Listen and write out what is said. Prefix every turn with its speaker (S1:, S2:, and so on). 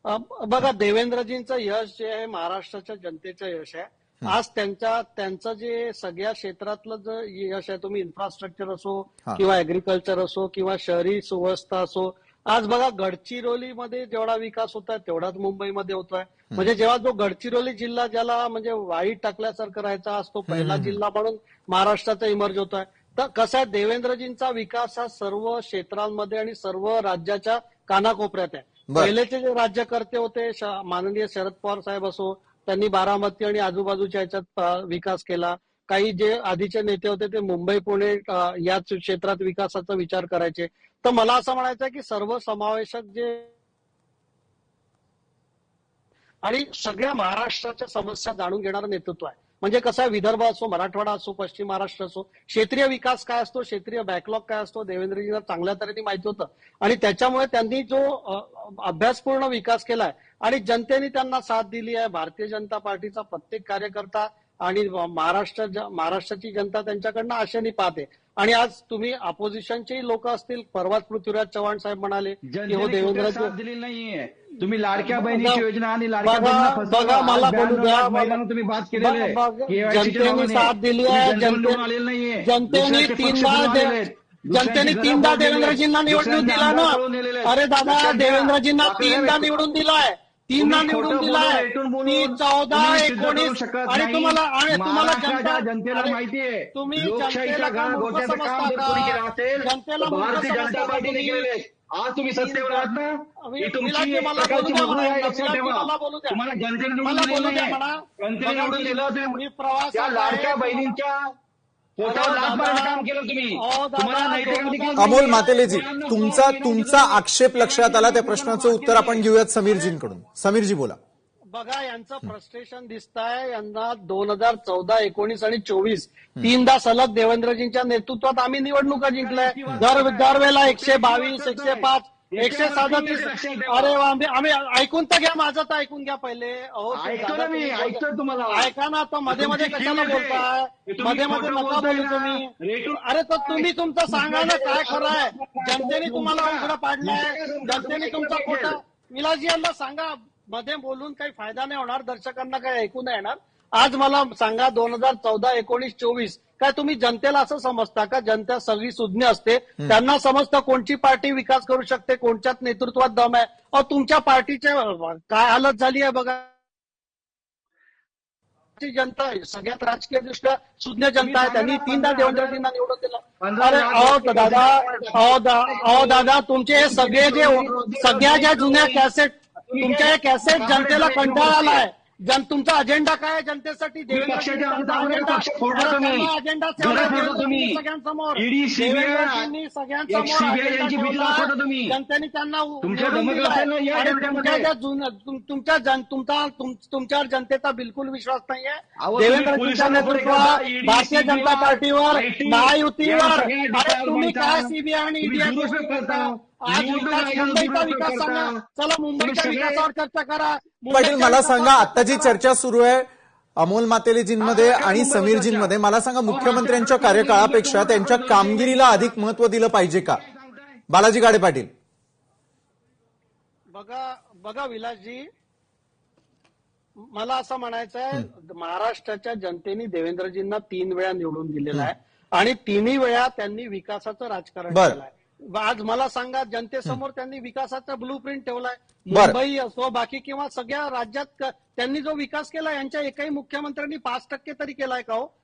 S1: बघा, देवेंद्रजींचं यश जे आहे महाराष्ट्राच्या जनतेचं यश आहे. आज त्यांचं जे सगळ्या क्षेत्रातलं जे यश आहे, तुम्ही इन्फ्रास्ट्रक्चर असो किंवा ऍग्रिकल्चर असो किंवा शहरी सुव्यवस्था असो, आज बघा गडचिरोलीमध्ये जेवढा विकास होत आहे तेवढाच मुंबईमध्ये होतोय. म्हणजे जेव्हा जो गडचिरोली जिल्हा ज्याला म्हणजे वाईट टाकल्यासारखं राहायचा, आज तो पहिला जिल्हा म्हणून महाराष्ट्राचा इमर्ज होतोय. तर कसं आहे, देवेंद्रजींचा विकास हा सर्व क्षेत्रांमध्ये आणि सर्व राज्याच्या कानाकोपऱ्यात आहे. पहिलेचे जे राज्यकर्ते होते, माननीय शरद पवार साहेब असो, त्यांनी बारामती आणि आजूबाजूच्या ह्याच्यात विकास केला. काही जे आधीचे नेते होते ते मुंबई पुणे याच क्षेत्रात विकासाचा विचार करायचे. तर मला असं म्हणायचं आहे की सर्वसमावेशक जे आणि सगळ्या महाराष्ट्राच्या समस्या जाणून घेणारं नेतृत्व आहे. म्हणजे कसं आहे, विदर्भ असो, मराठवाडा असो, पश्चिम महाराष्ट्र असो, क्षेत्रीय विकास काय असतो, क्षेत्रीय बॅकलॉग काय असतो, देवेंद्रजींना चांगल्या तऱ्हेने माहिती होतं. आणि त्याच्यामुळे त्यांनी जो अभ्यासपूर्ण विकास केलाय आणि जनतेने त्यांना साथ दिली आहे. भारतीय जनता पार्टीचा प्रत्येक कार्यकर्ता आणि महाराष्ट्राची जनता त्यांच्याकडनं आशेने पाहते. आणि आज तुम्ही अपोजिशनचेही लोक असतील, परवाच पृथ्वीराज चव्हाण साहेब म्हणाले की हो देवेंद्रजी
S2: दिलेली नाहीये. तुम्ही लाडक्या बहिणीची योजना आणि लाडक्या
S1: बघा मला बोलू द्या.
S2: तुम्ही बात केलेली
S1: जनतेने साथ दिली आहे. जनतेने तीनदा देवेंद्रजींना निवडून दिला ना. अरे दादा, देवेंद्रजींना तीनदा निवडून दिलाय. तीनदा निवडून दिलाय. 14, 19 आणि तुम्हाला
S2: जनतेला माहितीये.
S1: तुम्ही जनतेला मूर्ख समजता का? जनतेला मूर्ख समजता का तुम्ही?
S2: आज तुम्ही सत्तेवर आहात ना,
S1: मला बोलू द्या.
S2: तुम्हाला जनतेने
S1: मला बोलू द्या म्हणा.
S2: जनतेने निवडून दिलं.
S1: तुम्ही प्रवास
S2: लाडक्या बहिणींच्या पोटावर लाथ मारायचं काम केलं तुम्ही.
S3: अमोल मातेलेजी, तुमचा आक्षेप लक्षात आला. त्या प्रश्नाचं उत्तर आपण घेऊयात समीरजींकडून. समीरजी बोला.
S1: बघा, यांचं फ्रस्ट्रेशन दिसतंय. यांना 2014, 19 आणि 24 तीनदा सलग देवेंद्रजींच्या नेतृत्वात आम्ही निवडणुका जिंकल्या. दरवेळेला 122, 105, 137. अरे आम्ही ऐकून तर घ्या, माझं तर ऐकून घ्या पहिले.
S2: ऐकतो तुम्हाला.
S1: ऐका ना, तर मध्ये मध्ये कशाला बोलताय? मध्ये मध्ये नका बोलू तुम्ही. अरे तर तुम्ही तुमचं सांगा ना, काय खरं आहे? जनतेने तुम्हाला उघडं पाडलंय, जनतेने तुमचा खोटा. विलासजी यांना सांगा, मध्ये बोलून काही फायदा नाही होणार, दर्शकांना काही ऐकू नाही येणार. आज मला सांगा, 2014, 19, 24 काय तुम्ही जनतेला असं समजता का जनता सगळी सुज्ञ असते? त्यांना समजतं कोणची पार्टी विकास करू शकते, कोणत्याच नेतृत्वात दम आहे. तुमच्या पार्टीचे काय हालत झाली आहे बघा. जनता आहे, सगळ्यात राजकीय दृष्ट्या सुज्ञ जनता आहे. त्यांनी तीनदा देवेंद्रजींना निवडून दिलं. अरे दादा, तुमचे हे सगळे जे सगळ्या ज्या जुन्या कॅसेट, तुमच्या हे कॅसेट जनतेला कंटाळा आलाय. तुमचा अजेंडा काय आहे जनतेसाठी? देवेंद्रजींनी अजेंडा सगळ्यांसमोर जनतेने त्यांना तुमच्यावर जनतेचा बिलकुल विश्वास नाहीये. देवेंद्रजींच्या नेतृत्वात भारतीय जनता पार्टीवर, महायुतीवर. अरे तुम्ही काय सीबीआय आणि ईडी करता? आज मुंबईचा विकास सांगा. चला मुंबईच्या विकासावर चर्चा करा.
S3: पाटील, मला सांगा, आता जी चर्चा सुरू आहे अमोल मातेलेजींमध्ये आणि समीरजींमध्ये, मला सांगा, मुख्यमंत्र्यांच्या कार्यकाळापेक्षा त्यांच्या कामगिरीला अधिक महत्व दिलं पाहिजे का? बालाजी गाडे पाटील.
S1: बघा विलासजी, मला असं म्हणायचं आहे, महाराष्ट्राच्या जनतेने देवेंद्रजींना 3 वेळा निवडून दिलेला आहे आणि 3ही वेळा त्यांनी विकासाचं राजकारण केलं आहे. आज मला सांगा, जनतेसमोर त्यांनी विकासाचा ब्लूप्रिंट ठेवलाय. मुंबई असो बाकी किंवा सगळ्या राज्यात त्यांनी जो विकास केला, यांच्या एकाही मुख्यमंत्र्यांनी 5% तरी केलाय का हो?